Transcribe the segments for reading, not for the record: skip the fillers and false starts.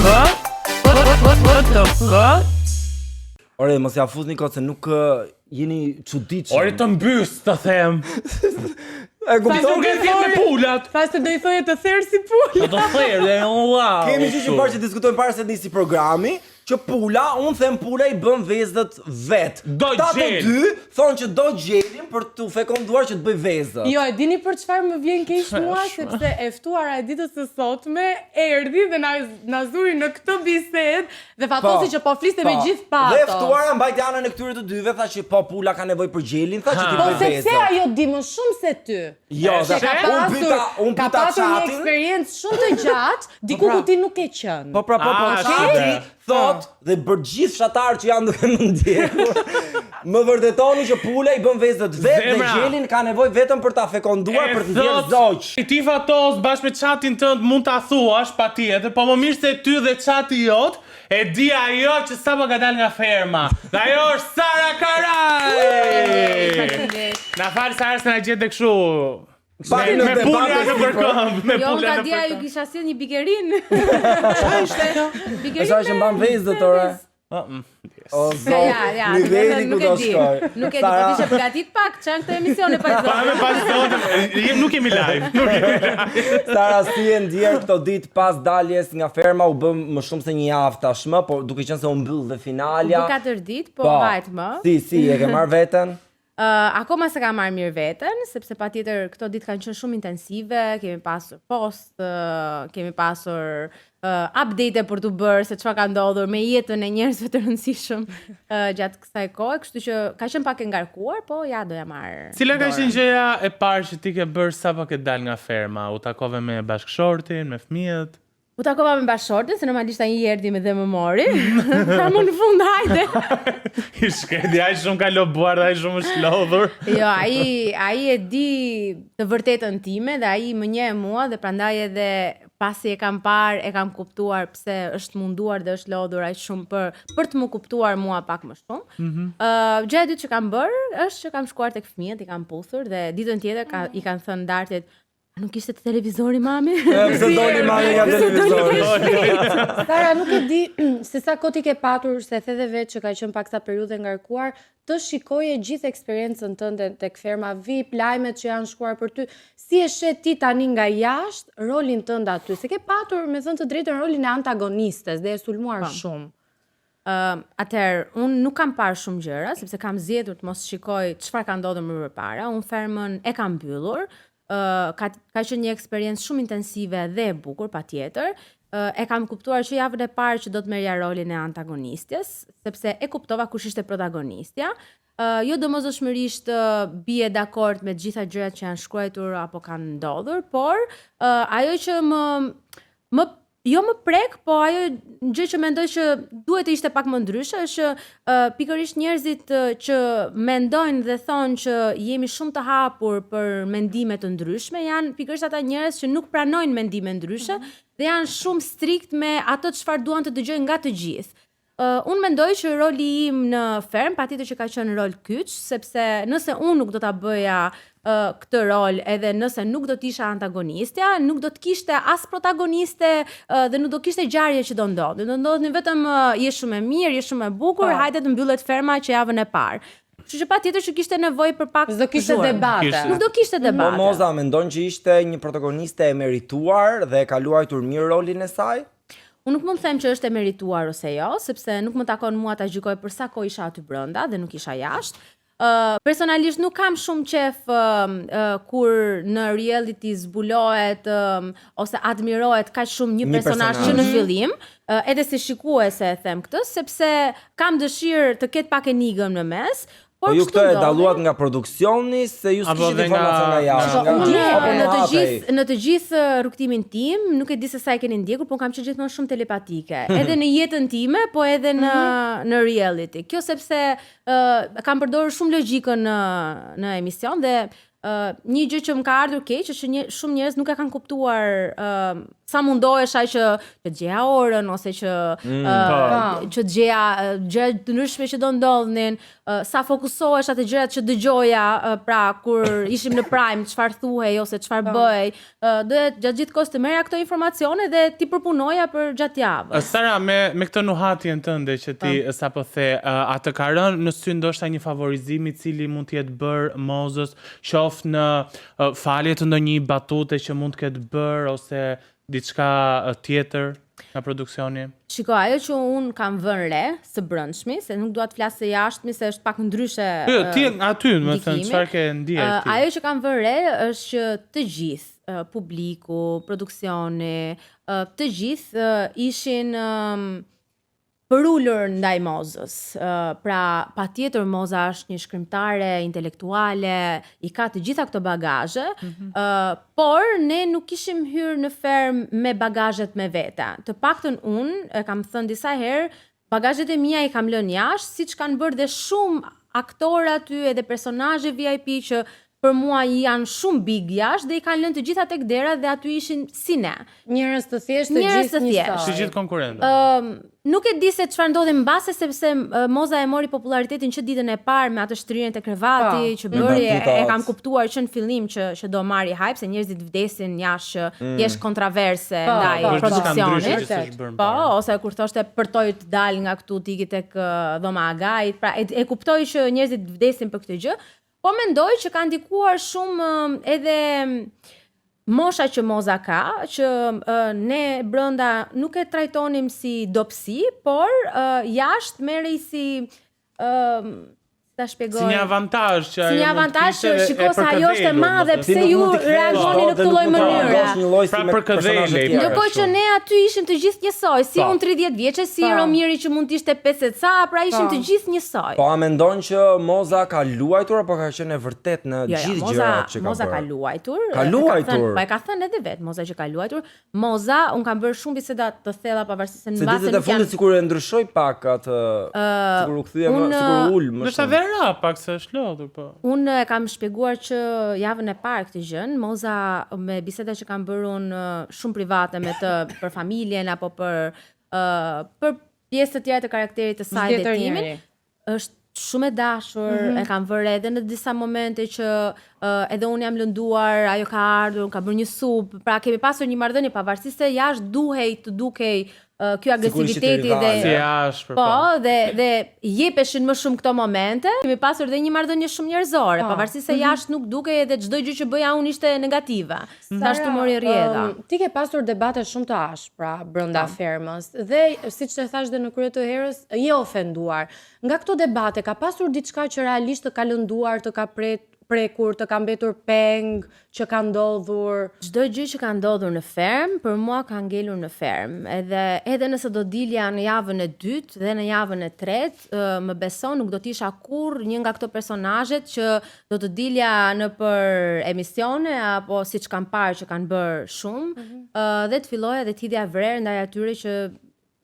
What the fuck? Ore, mos ja fuzni kot se nuk jeni çuditshëm. Ore të mbys të them. E kupton? Nuk e thjet me pulat. Pastaj do I thoje të therë si pulë. Do therë dhe wow. Kemi gjë që parë që diskutojmë para se të nisi programi, që pula, unë them pula I bën vezët vet. Do Ta të gjel. dy thonë që do gjelin për t'u fekonduar që të bëj vezët. Jo, e dini për çfarë më vjen keq mua sepse e ftuara e ditës së sotme erdhi dhe na zuri në këtë bisedë dhe fatosi që po fliste me gjithë patos. Dhe ftuara mbajti anën e këtyre të dyve, tha që po pula ka nevojë për gjelin, tha që ti Po bëj vezët. sepse ajo di më shumë se ty. Jo, Se ka unë ka pyeta pasur një chatin. eksperiencë shumë të gjatë, diku ku ti nuk ke qenë. Po chati thot dhe për gjithë fshatarët që janë duke më ndjekur, më vërtetoni që pula I bën vezët vet dhe Zemra. gjelin ka nevojë vetëm për ta fekonduar për të ndjerë zoq. Ti fatos bashkë me chatin tënd mund ta thuash patjetër, po më mirë se ty dhe chati jot e di ajo që sapo ka dalë nga ferma. Dhe ajo është Sara Karaj. Na fal Sara se na gjetë kështu. Pari në Me debat pula e në përkëmb, me Jo, pula ka në dia ju përkëmb. kisha sjell një bikerin. Bikerin. Është që mban vezët ore. O zot, Ja, niveli ku nuk e do di. shkoj. Nuk e di, po isha përgatit pak, çan këtë emisione pa Pa me zonë. pas zonë, nuk jemi live. Nuk jemi. Sara si e ndjer këto ditë pas daljes nga ferma u bëm më shumë se një javë tashmë, po duke qenë se u mbyll dhe finalja. Bu 4 ditë, po vajt më. Si, e ke marrë veten? Akoma se ka marrë mirë veten, sepse patjetër këto ditë kanë qenë shumë intensive, kemi pasur post, kemi pasur update për të bërë se çfarë ka ndodhur me jetën e njerëzve të rëndësishëm gjatë kësaj kohe, kështu që ka qenë pak e ngarkuar, po ja doja marr. Cila ka dorën. qenë gjëja e parë që ti ke bërë sapo ke dalë nga ferma? U takove me bashkëshortin, me fëmijët? U takova me bashkëshortin, se normalisht ai erdhi me dhe më mori. Tha më në fund hajde. I shkreti, ai shumë ka lobuar dhe ai shumë është lodhur. Jo, ai e di të vërtetën time dhe ai më njeh mua dhe prandaj edhe pasi e kam parë, e kam kuptuar pse është munduar dhe është lodhur aq shumë për të më kuptuar mua pak më shumë. Gjëja e dytë që kam bërë është që kam shkuar tek fëmijët, I kam puthur dhe ditën tjetër I kanë thënë dartit, nuk ishte te televizori mami? Pse doli mami nga televizori? Sara, nuk e di se sa kohë ti ke patur, se the dhe vetë që ka qenë pak sa periudhë ngarkuar, të shikoje gjithë eksperiencën tënde tek ferma VIP, lajmet që janë shkuar për ty. Si e shet ti tani nga jashtë rolin tënd aty? Se ke patur, me thënë të drejtën, rolin e antagonistes dhe e sulmuar shumë. Atëherë, unë nuk kam parë shumë gjëra, sepse kam zgjedhur të mos shikoj çfarë ka ndodhur më përpara. Unë fermën e kam mbyllur. Ka qenë një eksperiencë shumë intensive dhe e bukur patjetër. E kam kuptuar që javën e parë që do të merrja rolin e antagonistjes, sepse e kuptova kush ishte protagonistja. Jo domosdoshmërisht bie dakord me të gjitha gjërat që janë shkruar apo kanë ndodhur, por ajo që jo më prek, po ajo gjë që mendoj që duhet të ishte pak më ndryshe është që pikërisht njerëzit që mendojnë dhe thonë që jemi shumë të hapur për mendime të ndryshme, janë pikërisht ata njerëz që nuk pranojnë mendime ndryshe dhe janë shumë strikt me ato çfarë duan të dëgjojnë nga të gjithë. Unë mendoj që roli im në ferm patjetër që ka qenë rol kyç, sepse nëse unë nuk do ta bëja këtë rol edhe nëse nuk do të isha antagonistja, nuk do të kishte as protagoniste dhe nuk do kishte ngjarje që do ndodhin. Do ndodhin vetëm je shumë e mirë, je shumë e bukur, hajde të mbyllet ferma që javën e parë. Kështu që patjetër që kishte nevojë për pak S'do kishte zhurmë. debate. Nuk do kishte debate. Moza mendon që ishte një protagoniste e merituar dhe ka luajtur mirë rolin e saj? Unë nuk mund të them që është e merituar ose jo, sepse nuk më takon mua ta gjykoj për sa kohë isha aty brenda dhe nuk isha jashtë. Personalisht nuk kam shumë qef kur në reality zbulohet ose admirohet kaq shumë një personazh që në fillim, edhe si shikuese e them këtë, sepse kam dëshirë të ketë pak enigëm në mes. Po ju këto e dalluat nga produksioni se ju s'kishit informacion nga jashtë. Në të gjithë rrugtimin tim, nuk e di se sa e keni ndjekur, po kam qenë gjithmonë shumë telepatike. Edhe në jetën time, po edhe në reality. Kjo sepse kam përdorur shumë logjikën në emision dhe një gjë që më ka ardhur keq është që shumë njerëz nuk e kanë kuptuar sa mundohesha që gjeja orën ose që gjeja gjëra të ndryshme që do ndodhnin, sa fokusohesha te gjërat që dëgjoja, pra kur ishim në prime, çfarë thuhej ose çfarë bëj, dohet gjatë gjithë kohës të merja këto informacione dhe ti përpunoja për gjatë javës. Sara, me këtë nuhatjen tënde që ti sapo the, a të ka rënë në sy ndoshta një favorizim i cili mund të jetë bër mozës, qoftë në falje të ndonjë batute që mund të ketë bër ose diçka tjetër nga produksioni? Shiko, ajo që unë kam vënë re së brendshmi, se nuk dua të flas së jashtëmi, se është pak ndryshe. Ti aty, më thënë, çfarë ke ndier ti? Ajo që kam vënë re është që të gjithë, publiku, produksioni, të gjithë ishin përullur ndaj Mozës. Pra, patjetër Moza është një shkrimtare intelektuale, i ka të gjitha këto bagazhe, por ne nuk ishim hyrë në ferm me bagazhet me vete. Të paktën unë, e kam thënë disa herë, bagazhet e mia i kam lënë jashtë, siç kanë bërë dhe shumë aktorë aty edhe personazhe VIP që për mua janë shumë big jashtë dhe i kanë lënë të gjitha tek dera dhe aty ishin si ne. Njerëz të thjeshtë, të gjithë njësoj. Si gjithë konkurrentët. Nuk e di se çfarë ndodhi mbase sepse Moza e mori popularitetin që ditën e parë me atë shtrirjen te krevati që bëri, e kam kuptuar që në fillim që do marri hype se njerëzit vdesin jashtë që jesh kontroverse ndaj produksionit. Po, ose kur thoshte përtoj të dal nga këtu tiki tek dhoma Agait, pra e kuptoj që njerëzit vdesin për këtë gjë. Po mendoj që ka ndikuar shumë edhe mosha që Moza ka, që ne brenda nuk e trajtonim si dobësi, por jashtë merrej si ta shpjegoj. Si një avantazh që si një avantazh që shiko se ajo është e madhe, pse ju reagoni në këtë lloj mënyre. Pra për këdheli. Ndërkohë që ne aty ishim të gjithë njësoj, si unë 30 vjeçe, si Romiri që mund të ishte 50 ca, pra ishim të gjithë njësoj. Po a mendon që Moza ka luajtur apo ka qenë e vërtet në gjithë gjërat që ka bërë? Moza ka luajtur. Ka luajtur. Po e ka thënë edhe vet Moza që ka luajtur. Moza, un kam bërë shumë biseda të thella pavarësisht se në basë nuk janë. Sikur e ndryshoj pak atë, sikur u kthye më, sikur ul më shumë. Pak se është lodhur, po. Unë kam shpjeguar që javën e parë këtë gjën, Moza me biseda që kam bërë unë shumë private me të për familjen apo për pjesë të tjera të karakterit të saj dhe timin, është shumë e dashur, e kam vërë edhe në disa momente që edhe unë jam lënduar, ajo ka ardhur, ka bërë një supë, pra kemi pasur një marrëdhënie pavarësisht se jashtë duhej të dukej ky agresiviteti dhe po dhe jepeshin më shumë këto momente. Kemi pasur dhe një marrëdhënie shumë njerëzore, pavarësisht se jashtë nuk dukej edhe çdo gjë që bëja unë ishte negative. Ashtu mori rrjedha. Ti ke pasur debate shumë të ashpra brenda fermës dhe siç e thash dhe në krye të herës, je ofenduar. Nga këto debate ka pasur diçka që realisht të ka lënduar, të ka prekur, të ka mbetur peng, që ka ndodhur? Çdo gjë që ka ndodhur në ferm, për mua ka ngelur në ferm. Edhe nëse do dilja në javën e dytë dhe në javën e tretë, më beson nuk do t'isha kurrë një nga këto personazhet që do të dilja në për emisione apo siç kam parë që kanë bërë shumë, dhe të filloja dhe t'hidhja vrerë ndaj atyre që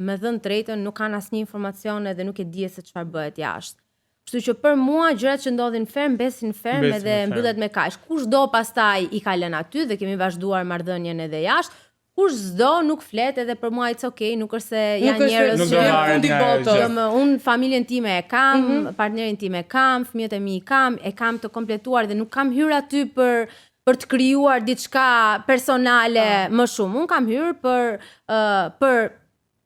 me dhënë drejtën nuk kanë asnjë informacione dhe nuk e dihet se çfarë bëhet jashtë. Kështu që për mua gjërat që ndodhin ferm besin ferm edhe mbyllet me kaq. Kushdo pastaj i ka lënë aty dhe kemi vazhduar marrëdhënien edhe jashtë. Kushdo nuk flet edhe për mua it's okay, nuk është se janë njerëz që fundi botës. Unë familjen time e kam, partnerin time e kam, fëmijët e mi i kam të kompletuar dhe nuk kam hyrë aty për të krijuar diçka personale më shumë. Unë kam hyrë për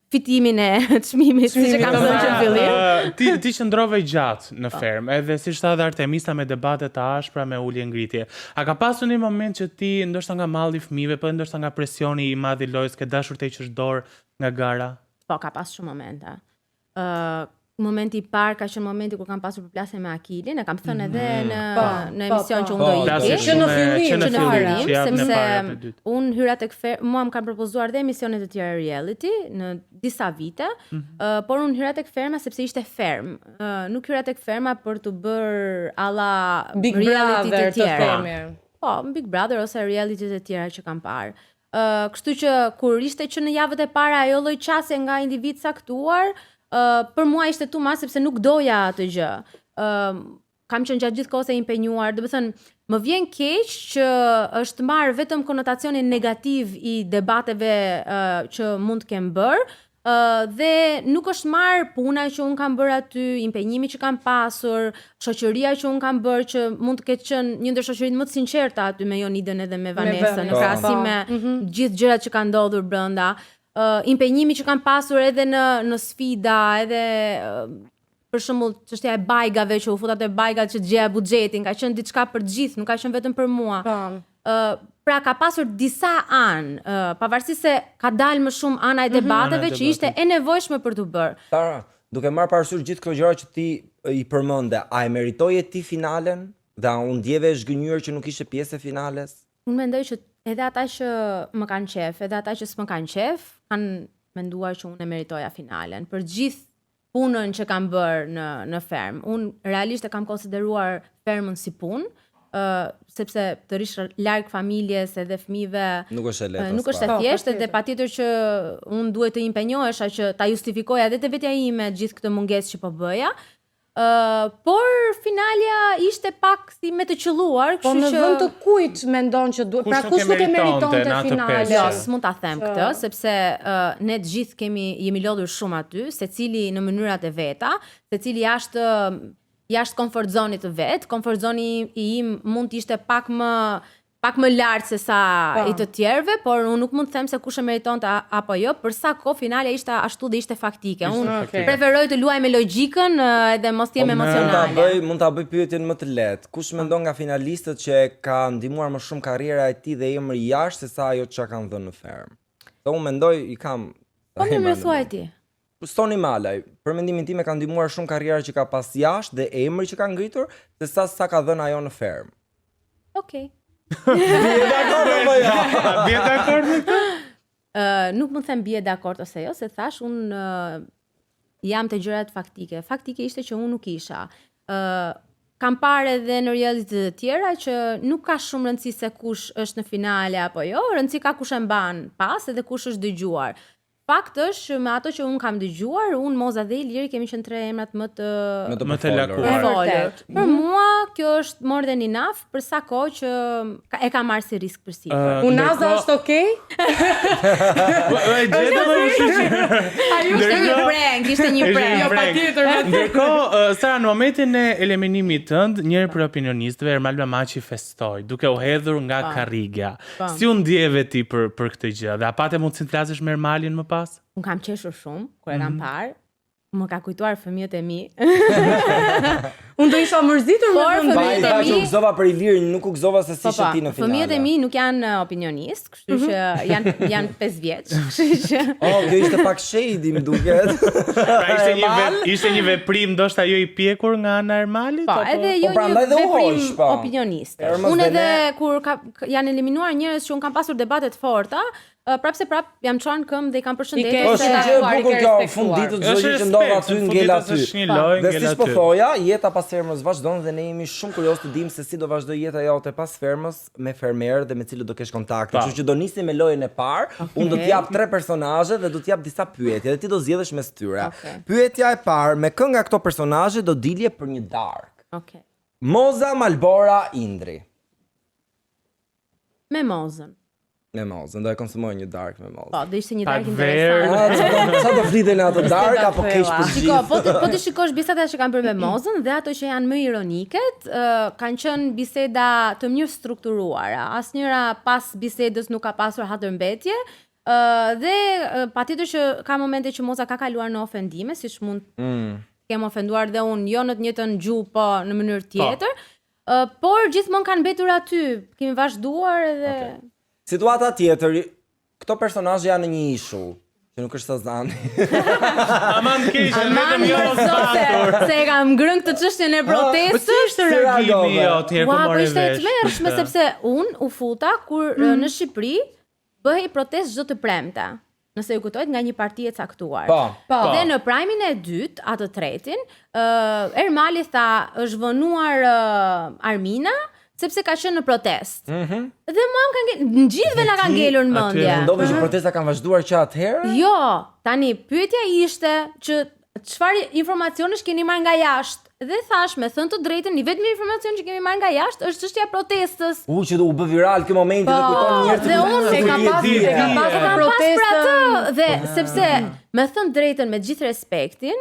fitimin e çmimit, siç e kam thënë që në fillim. Ti qëndrove gjatë në ferm, edhe siç tha dhe Artemisa me debate të ashpra me ulje ngritje. A ka pasur një moment që ti ndoshta nga malli i fëmijëve, po ndoshta nga presioni i madh i lojës, ke dashur të heqësh dorë nga gara? Po, ka pasur shumë momente. Momenti i parë ka qenë momenti kur kam pasur përplasje me Akilin, e kam thënë edhe në emision që unë do ikë. Që në fillim, sepse unë hyra tek ferm, mua më kanë propozuar dhe emisionet e tjera reality në disa vite, por unë hyra tek ferma sepse ishte ferm. Nuk hyra tek ferma për të bërë alla Big Brother të tjera. Po, Big Brother ose reality të tjera që kam parë. Kështu që kur ishte që në javët e para ajo lloj qasje nga individ caktuar, për mua ishte too much sepse nuk doja atë gjë. kam qenë gjatë gjithë kohës e impenjuar, do të thënë, më vjen keq që është marrë vetëm konotacionin negativ i debateve që mund të kem bërë, dhe nuk është marrë puna që unë kam bërë aty, impenjimi që kam pasur, shoqëria që unë kam bërë që mund të ketë qenë një ndër shoqëritë më të sinqerta aty me Jonidën edhe me Vanessa, në krahasim me gjithë gjërat që kanë ndodhur brenda, impenjimi që kam pasur edhe në sfida, edhe për shembull çështja e bajgave që u futat e bajgat që gjeja buxhetin, ka qenë diçka për gjithë, nuk ka qenë vetëm për mua. Pra ka pasur disa anë, pavarësisht se ka dalë më shumë ana e debateve që ishte e nevojshme për të bërë. Tara, duke marrë parasysh gjithë këto gjëra që ti i përmende, a e meritoje ti finalen? Dhe a u ndjeve zhgënjur që nuk ishe pjesë e finales? Unë mendoj që edhe ata që më kanë qef, edhe ata që s'më kanë qef, kanë menduar që unë e meritoja finalen. Për gjithë punën që kam bërë në ferm. Unë realisht e kam konsideruar fermën si punë, sepse të rish larg familjes edhe fëmijëve nuk është e lehtë. Nuk është e thjeshtë dhe patjetër që unë duhet të impenjohesha që ta justifikoja edhe te vetja ime gjithë këtë mungesë që po bëja. Por finalja ishte pak si me të qelluar, Po në vend të kujt mendon që duhet, pra kush nuk e meritonte finale? Jo, s'mund ta them këtë, sepse ne të gjithë jemi lodhur shumë aty, secili në mënyrat e veta, secili jashtë comfort zonit të vet. Comfort zoni im mund të ishte pak më lart se sa i të tjerëve, por unë nuk mund të them se kush e meritonte apo jo, për sa kohë finale ishte ashtu dhe ishte faktike. Unë preferoj të luaj me logjikën edhe mos të jem emocionale. Mund ta bëj pyetjen më të lehtë. Kush mendon nga finalistët që ka ndihmuar më shumë karriera e tij dhe emri jashtë se sa ajo çka kanë dhënë në ferm? Do unë mendoj i kam. Po më thuaj ti. Stoni Malaj, për mendimin tim e ka ndihmuar shumë karriera që ka pas jashtë dhe emri që ka ngritur, se sa ka dhënë ajo në ferm. Okej. Bie dakord me këtë? Nuk më them bie dakord ose jo, se thash unë jam të gjërat faktike. Faktike ishte që unë nuk isha. Kam parë edhe në reality të tjera që nuk ka shumë rëndësi se kush është në finale apo jo, rëndësi ka kush e mban pas edhe kush është dëgjuar. Fakt është me ato që unë kam dëgjuar, unë Moza dhe Iliri kemi qenë 3 emrat më të lakuar. Për mua kjo është more than enough për sa kohë që e kam marrë si risk për si. Unaza është okay? Ishte një prank. Jo, patjetër. Ndërkohë, Sara, në momentin e eliminimit tënd, njëri për opinionistëve, Ermal Mamaçi festoi, duke u hedhur nga karrigja. Si u ndjeve ti për këtë gjë? Dhe a patë mundësi të flasësh me Ermalin më pas? Unë kam qeshur shumë, kur e kam parë, më ka kujtuar fëmijët e mi. Unë do isha mërzitur me fëmijët e mi. U gëzova për Ilirin, nuk u gëzova se si ishe ti në finale. Fëmijët e mi nuk janë opinionist, kështu që janë 5 vjeç, kështu që. Kjo ishte pak shady, më duket. Pra ishte një veprim ndoshta jo i pjekur nga ana e Ermalit? Po, edhe jo një veprim opinionist. Unë edhe kur janë eliminuar njerëz që unë kam pasur debate të forta, prapse jam çuar në këmbë dhe i kam përshëndetur. Është gjë e bukur kjo, fund ditës çdo gjë që ndodh aty ngel aty. Dhe siç po thoja, jeta pas fermës vazhdon dhe ne jemi shumë kurioz të dimë se si do vazhdoj jeta jote pas fermës me fermerë dhe me cilët do kesh kontakte. Kështu që do nisim me lojën e parë, unë do t'jap 3 personazhe dhe do t'jap disa pyetje dhe ti do zgjedhësh mes tyre. Pyetja e parë, me kë nga këto personazhe do dilje për një dark? Okej. Moza, Malbora, Indri. Me Mozën. Me Mozën, do e konsumoj një dark me Mozën. Po, do ishte një dark interesant. Sa do fliten në ato dark apo keq për gjithë? Shiko, po të shikosh bisedat që kanë bërë me Mozën dhe ato që janë më ironiket, kanë qenë biseda të mirë strukturuara. Asnjëra pas bisedës nuk ka pasur hatërmbetje. Dhe patjetër që ka momente që Moza ka kaluar në ofendime, siç mund kem ofenduar dhe unë jo në të njëjtën gjuhë, po në mënyrë tjetër. Por gjithmonë kanë mbetur aty, kemi vazhduar edhe Situata tjetër, këto personazhe janë në një ishull, që nuk është Sazani. Aman keq, vetëm jo se e kam ngrënë këtë çështjen e protestës. Po ishte reagimi jot herë kur morë vesh. Ishte të mërshme sepse unë u futa kur në Shqipëri bëhej protestë çdo të premte. Nëse ju kujtohet nga një parti e caktuar. Po. Dhe në prajmin e dytë, atë tretin, Ermali tha është vënuar Armina sepse ka qenë në protest. Dhe mua në gjithëve na kanë ngelur në mendje. Mendove që protesta kanë vazhduar që atëherë? Jo, tani pyetja ishte që çfarë informacionesh keni marrë nga jashtë? Dhe thash, me thënë të drejtën, një vetëm informacion që kemi marrë nga jashtë është çështja e protestës. Që u bë viral ky momenti dhe kujton njerëzit. Dhe unë e kam pas protestën dhe sepse me thënë drejtën me gjithë respektin,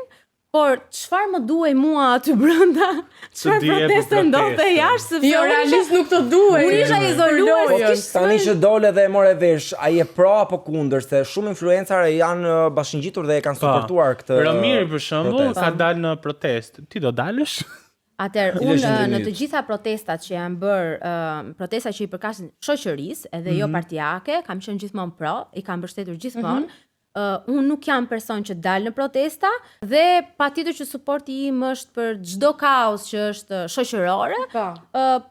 por çfarë më duhej mua aty brenda? Çfarë proteste ndodhte jashtë? Jo, realisht nuk të duhej. Unë isha izoluar. Tani që dole dhe e more vesh, ai e pro apo kundër se shumë influencerë janë bashkëngjitur dhe e kanë suportuar këtë. Ramiri për shembull ka dalë në protestë. Ti do dalësh? Atëherë unë në të gjitha protestat që janë bërë, protesta që i përkasin shoqërisë, edhe jo partijake, kam qenë gjithmonë pro, i kam mbështetur gjithmonë. Unë nuk jam person që dalë në protesta dhe patjetër që suporti im është për çdo kauzë që është shoqërore,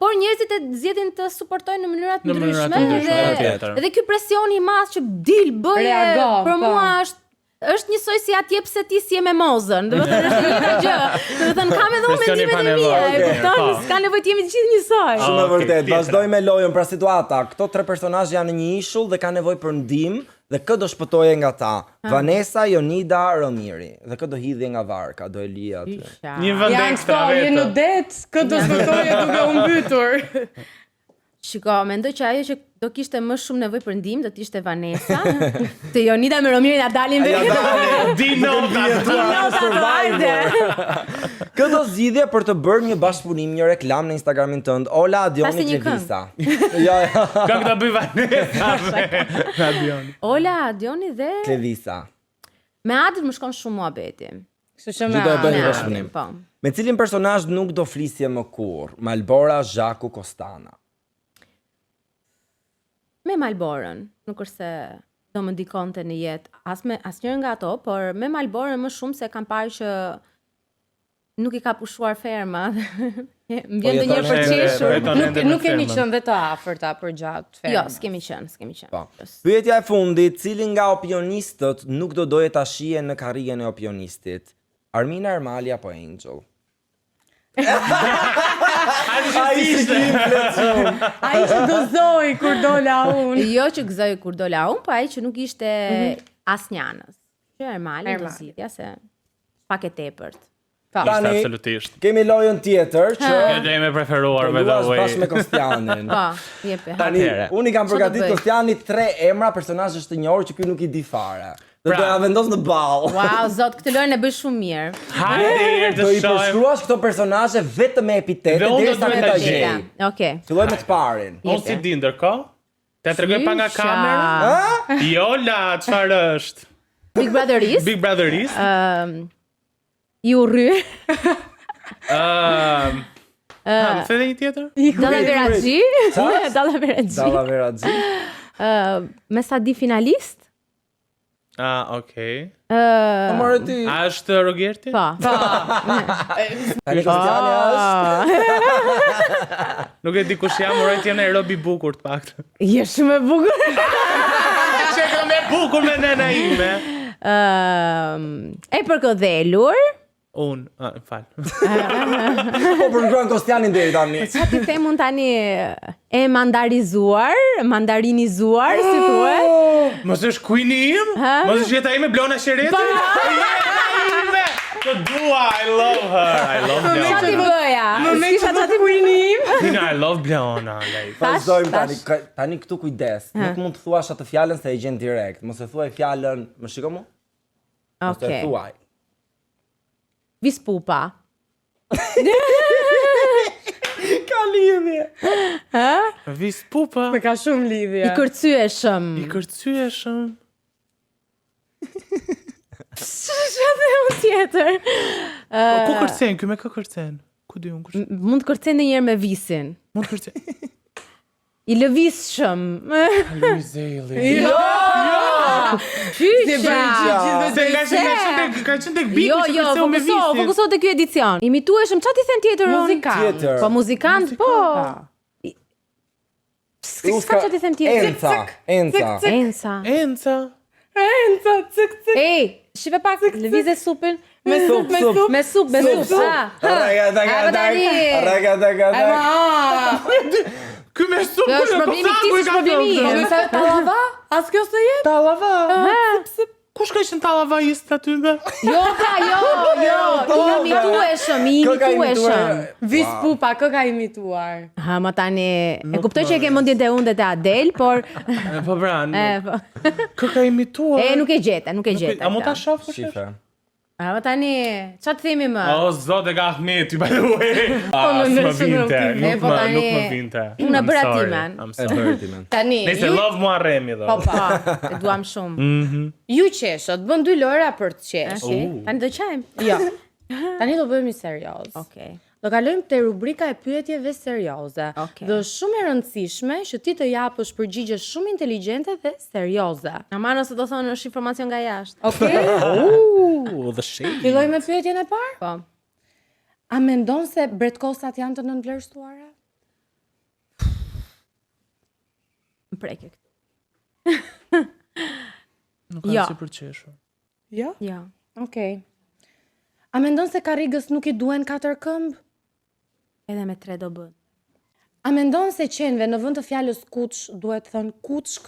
por njerëzit e zgjedhin të suportojnë në mënyra të ndryshme dhe ky presioni i madh që dil bëje për mua është njësoj si atje pse ti si e me mozën, do të thënë është një gjë. Do të thënë kam edhe unë mendimet e mia, e kupton? S'ka nevojë të jemi të gjithë njësoj. Shumë e vërtet. Vazhdojmë me lojën pra situata. Këto 3 personazhe janë në një ishull dhe kanë nevojë për ndihmë dhe kë do shpëtoje nga ta? Vanessa, Jonida, Romiri. Dhe kë do hidhje nga varka, do e lije aty. Një vend ekstra vetë. Je në det, kë do shpëtoje duke u mbytur. Shiko, mendoj që ajo që do kishte më shumë nevojë për ndihmë do të ishte Vanessa. Te Jonida me Romirin ja dalin vetë. Kë do zgjidhje për të bërë një bashkëpunim, një reklam në Instagramin tënd? Ola Adioni Klevisa. Këngë do bëj Vanessa. Ola Adioni dhe Klevisa. Me Adit më shkon shumë muhabeti. Kështu që do të bëni bashkëpunim. Po. Me cilin personazh nuk do flisje më kurrë? Malbora, Zhaku, Kostana. Me Malborën, nuk është se do më ndikonte në jetë asnjërin nga ato, por me Malborën më shumë se kam parë që nuk i ka pushuar ferma. Më vjen ndonjëherë për qeshur. Nuk kemi qenë dhe të afërta për gjatë ferma. Jo, s'kemi qenë. Po. Pyetja e fundit, cili nga opinionistët nuk do doje ta shije në karrierën e opinionistit? Armina, Ermali apo Angel? Ai që gëzoi kur dola unë. Jo që gëzoj kur dola unë, po ai që nuk ishte asnjënës. Që Ermali do zgjidhja se pak e tepërt. Tani absolutisht. Kemi lojën tjetër që do jemi preferuar me Daway. Bashkë me Kostianin. Po, jepe. Tani unë kam përgatitur Kostianit 3 emra personazhesh të njohur që ky nuk i di fare. Do të vendos në ball. Wow, zot, këtë lojën e bëj shumë mirë. Hajde do i përshkruash këto personazhe vetëm me epitete derisa ta gjej. Okej. Fillojmë me të parin. Unë si di ndërkohë? Te tregoj pa nga kamera? Jola, çfarë është? Big Brother is. Big Brother is. Ju rry. Më the një tjetër? Dallaveraxhi. Dallaveraxhi. Me sa di finalist? Okay. A është Rogerti? Po. Tani Kostiani është. Nuk e di kush jam, moroj ti në Nairobi bukur të paktën. Je shumë e bukur. Çeka më bukur me nëna ime. E përkodhelur. Unë, fal. Po përshkruan Kostianin deri tani. Sa ti them unë tani e mandarinizuar, si thuhet? Mos është Queenie im? Mos është jeta ime Blona Shereti? Të dua, I love her. I love Blona. Sa ti bëja? Kisha çati Queenie im? Tina, I love Blona. Vazhdojmë tani këtu kujdes. Nuk mund të thuash atë fjalën se e gjen direkt. Mos e thuaj fjalën, më shiko mu? Mos e thuaj. Vispupa. Ka lidhje. Vispupa. Me ka shumë lidhje. I kërcyeshëm. Çfarë më tjetër? Ku kërcen? Ky me kë kërcen? Ku di unë? Mund të kërcen ndonjëherë me visin. Mund të kërcen. I lëvizshëm. Luizeli. Jo! Ka qenë tek biku që kërceu me visin. Fokuso te ky edicion. Imitueshëm, çfarë ti thën tjetër unë? Muzikant. Po muzikant, po. Çfarë ti thën tjetër? Enca. Ej, shive pak lëvizje supën. Me supë. Ky me supë. Është problemi ti, është problemi. Tallava? As kjo se jetë? Tallava. Kush ka qenë tallavajist aty më? Jo, imitueshëm. Vis pupa, kë ka imituar? Ha, ma tani, e kuptoj që e ke mendjen e undet e Adele, por Po pra, kë ka imituar? nuk e gjeta. A mund ta shoh? Shifre. Ha, ma tani, çfarë themi më? O zot e ka Ahmeti, by the way. Nuk më vinte. Unë e bëra timen. E bërë timen. Tani, Nëse love mua rremi do. Po, e duam shumë. ju qeshët, bën 2 lojra për të qeshi. Tani do qajmë? Jo. Tani do bëhemi serioz. Okej. Do kalojmë te rubrika e pyetjeve serioze. Okej. Dhe është shumë e rëndësishme që ti të japësh përgjigje shumë inteligjente dhe serioze. Aman ose do thonë është informacion nga jashtë. Okej? The shade. Filloj me pyetjen e parë? Po. A mendon se bretkosat janë të nënvlerësuara? Më preke këtë. Nuk ka Jo. si për qeshur. Jo. Jo. Okej. A mendon se karrigës nuk i duhen 4 këmbë? Edhe me 3 do bën. A mendon se qenve në vend të fjalës kuç duhet thënë kuçk?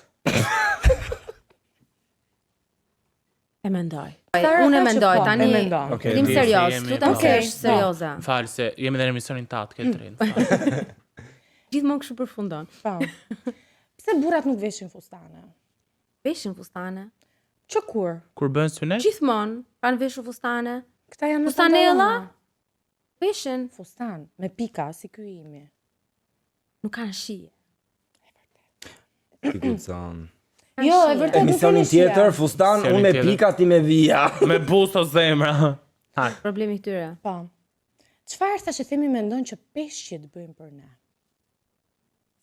E mendoj. Sara Unë e tha që mendoj, po, tani e mendon. Okej, dim di serioz, se jemi- lutem Okej. sesh serioze. Fal se jemi në emisionin tat, ke drejt. Gjithmonë kështu përfundon. Po. Pse burrat nuk veshin fustane? Veshin fustane. Që kur? Kur bën synet? Gjithmonë kanë veshur fustane. Këta janë në Fustanella? pantalona. Veshin, Fustan, me pika, si ky imi. nuk kanë shije. Ti kucon. Jo, e vërtet nuk Emisionin keni shija. tjetër, fustan, Emisionin unë me tjetër. pika, ti me vija. Me busto zemra. Ha. Problemi këtyre. Po. Çfarë thashë themi mendon që peshqit bëjnë për ne?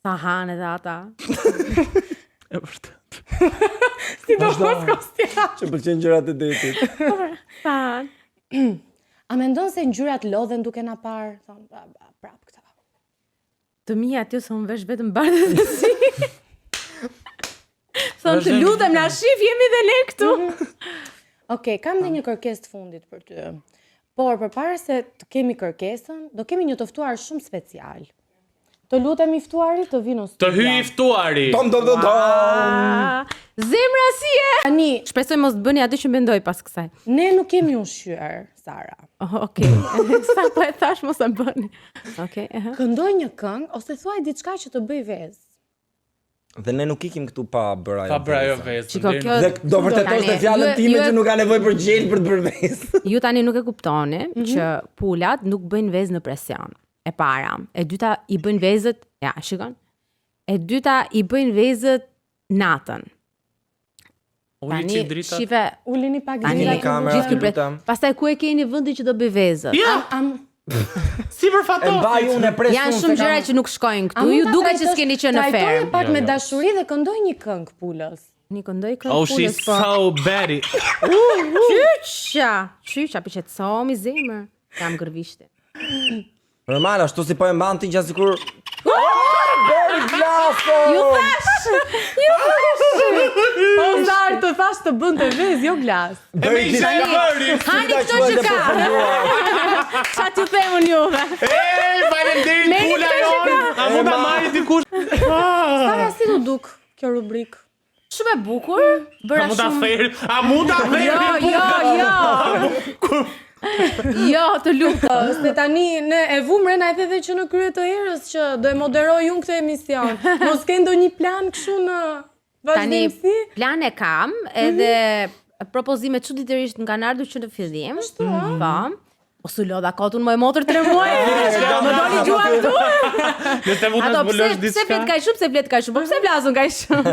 Sa hanë edhe ata. E vërtet. Si do mos kostja. Që pëlqen gjërat e detit. Sa hanë. A mendon se ngjyrat lodhen duke na parë? Thon, prap këta. Të mia aty son vesh vetëm bardhë dhe si. Son të lutem na shif, jemi dhe ne këtu. Okej, kam dhe një kërkesë të fundit për ty. Por përpara se të kemi kërkesën, do kemi një të ftuar shumë special. Të lutemi ftuarit të vinë në studio. Të hyj i ftuari. Tom. Zemra si e? Tani, Shpresoj mos të bëni atë që mendoj pas kësaj. ne nuk kemi ushqyer, Sara. Okej. Sa po e thash mos e bëni. Okej. Këndoj një këngë ose thuaj diçka që të bëj vezë. Dhe ne nuk ikim këtu pa bërë ajo. Pa bra jo vezë. Shiko, kjo Dhe do vërtetosh Tani, në fjalën ju- time ju e- që nuk ka nevojë për gjel për të bërë vezë. ju tani nuk e kuptoni që pulat nuk bëjnë vezë në presion. E para. E dyta i bëjnë vezët, ja, shikon. E dyta i bëjnë vezët natën. Uli Tani çik drita. shife, Ulini pak tani drita Një kamera, gjithë ky ju lutem. Pastaj ku e keni vendin që do bëj vezët? Ja, Am, si për E fatosit. mbaj unë e pres Janë unë, shumë se gjëra kam- që nuk shkojnë a këtu. mund Ju ta duket që trajtosh- s'keni qenë në trajtoje ferm. pak Jo, me jo. dashuri dhe këndoj një këngë pulës. Një këndoj këngë Oh, she's pulës, po. so bad. Qyqa, piqet so mi zemër. Kam gërvishte. Normal, ashtu si po e mban ti gjatë sikur. Bëri glafo. Ju thash! O, Zar, të thash të bënte vezë, jo glas. E me isha e bëri. Hani këto që ka! Qa t'ju them unë juve? Ej, faleminderit Merri pula këto që jon. A mund ta marrë dikush? Sara, si do duk kjo rubrik? Shumë e bukur, A bëra mund ta shumë... thërë? A mund ta thërë? Jo. Jo, të lutem. Se tani ne e vumre na e the dhe që në krye të erës që do e moderoj unë këtë emision. Mos ke ndonjë plan kështu në Tani, vazhdimsi? plan e kam, edhe propozime çuditërisht më kanë ardhur që në fillim. Po. O su lodha kotun më e motër 3 muaj. Më doli gjua këtu. Nëse mund të Ato zbulosh pse flet diçka. kaq shumë, pse flet kaq shumë, po pse flasun kaq shumë?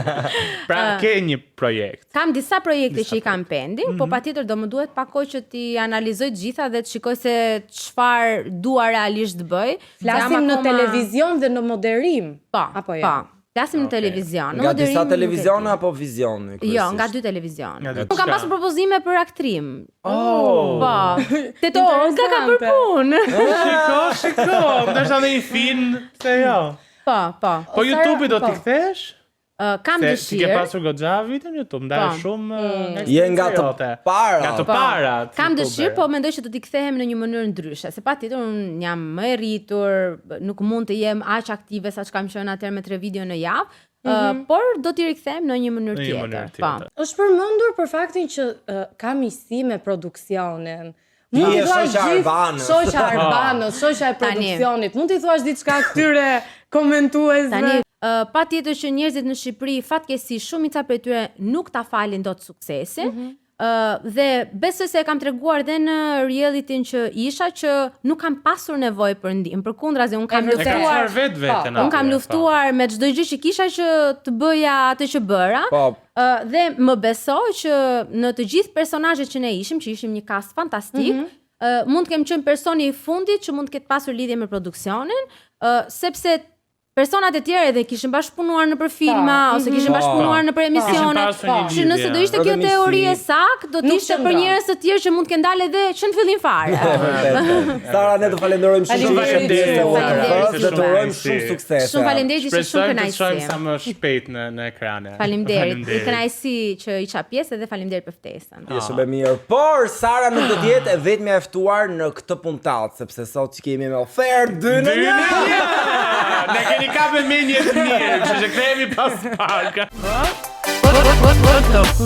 Pra ke një projekt. Kam disa projekte që i kam pending, po patjetër do më duhet pak kohë që ti analizoj të gjitha dhe të shikoj se çfarë dua realisht të bëj. Flasim Jam në akoma- televizion dhe në moderim. Po, Apo jo? po. Flasim në televizion. Në Nga disa moderim, televizione nuk e apo vizione? di. Jo, nga 2 televizione. Nga dy. Unë kam Çka? pasur propozime për aktrim. Oh. Po. Teto, ka për punë. Shiko, ndoshta në një film, se jo. Po, po. Po YouTube-i do t'i po. kthesh? Kam Se ti ke dëshirë. pasur goxha vite në YouTube, ndaj Po. shumë nga Je nga të jote. para. Nga të Po. parat. Kam YouTuber. dëshirë, po mendoj që do t'i kthehem në një mënyrë ndryshe. Se patjetër unë jam më e rritur, nuk mund të jem aq aktive sa që kam qenë atëherë me 3 video në javë. por do t'i rikthem në një mënyrë tjetër. Është përmendur për faktin që ka misi me produksionin. Mund t'i thuash shoqja Arbanës, shoqja e produksionit. Mund t'i thuash diçka këtyre komentuesve. Tani, patjetër që njerëzit në Shqipëri fatkeqësisht shumica prej tyre nuk ta falin dot suksesin. Dhe besoj se e kam treguar dhe në realityn që isha që nuk kam pasur nevojë për ndihmë. Përkundrazi, unë kam luftuar unë kam luftuar me çdo gjë që kisha që të bëja atë që bëra. Dhe më besoj që në të gjithë personazhet që ne ishim, që ishim një cast fantastik, mund të kem qenë personi i fundit që mund të ketë pasur lidhje me produksionin, sepse personat e tjerë edhe kishin bashkëpunuar në për filma, ose kishin bashkëpunuar në për emisione. Që nëse do ishte kjo teori e saktë, do të ishte për njerëz të tjerë që mund të kenë dalë edhe që në fillim fare. Sara, ne të falenderojmë shumë që dhe të urojmë shumë suksese. Shumë faleminderit, ishte shumë kënaqësi. Shpresoj të shohim sa më shpejt në ekrane. Faleminderit. I kënaqësi që isha pjesë dhe faleminderit për ftesën. Je shumë e mirë. Por Sara nuk do të jetë e vetmja e ftuar në këtë puntat, sepse sot kemi me ofertë 2-1. Ne keni kapën me një të mirë, që kthehemi pas pak.